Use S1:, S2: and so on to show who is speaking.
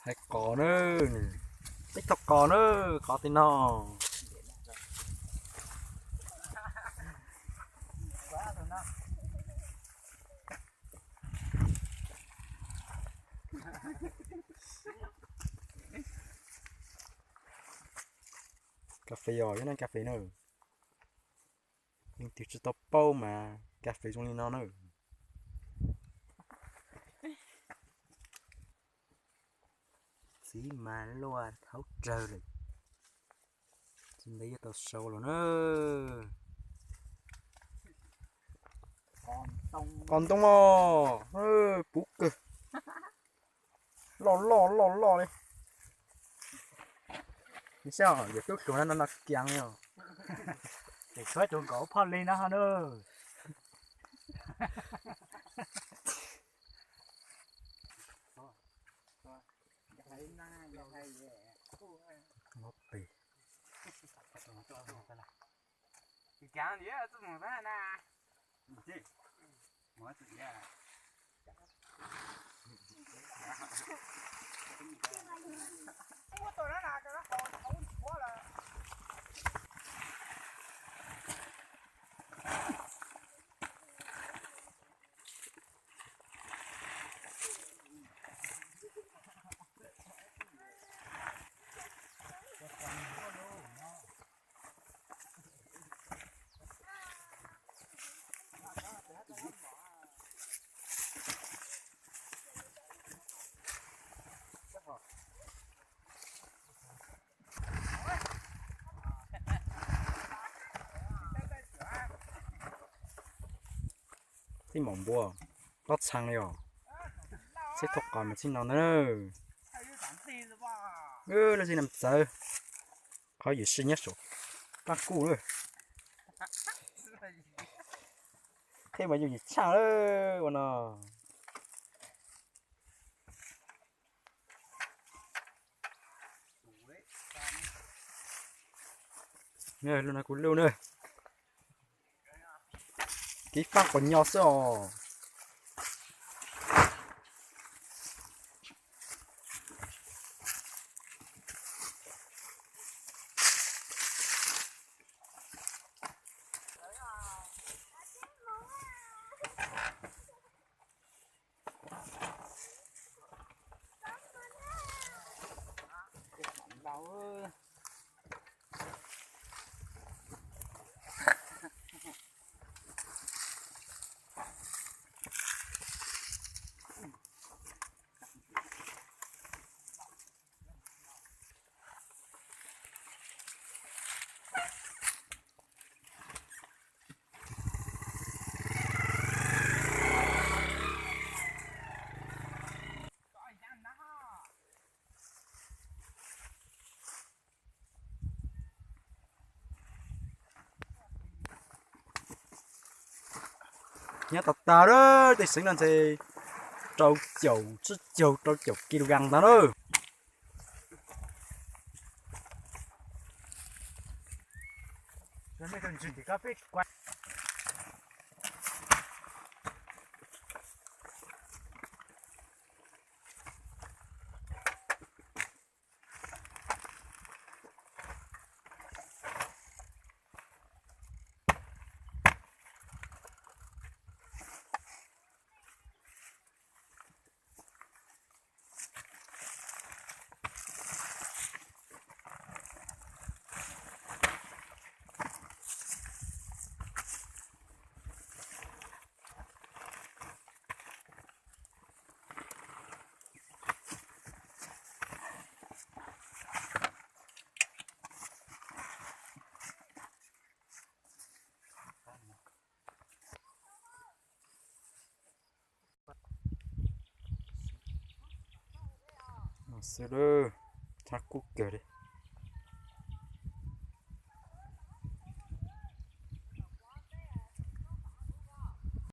S1: hay có nữa TikTok có nữa có tin nó cà phê rồi cái này cà phê nữa nhưng thì chỉ tao bao mà cà phê trong nó nữa xí mà loa tháo trời rồi xin lấy tao sâu rồi nữa còn tông mò bút cơ lò đi sao giờ chút tụi nó kiang nhau
S2: để khơi tụi cổ phun lên nó nữa
S1: ngốc bì
S2: chán gì á, tôi muốn ra nè. Gì? Mới tự ra. Mua tôi nó là cái nó còn quá là.
S1: cái mỏng bùa lót sang rồi sẽ thuộc còn mà xin nó nữa là gì nằm sợ có gì suy nhất rồi bác cụ rồi thế mà gì sao đó bọn nó nghe luôn là cũng lưu nữa cái phát của nhỏ sao nhớ tao đó thì xứng lên thì trâu chầu kilo găng đó nữa
S2: Rồi mấy con chuyện thì có biết quay.
S1: sơ đơ thắt cúc kìa đi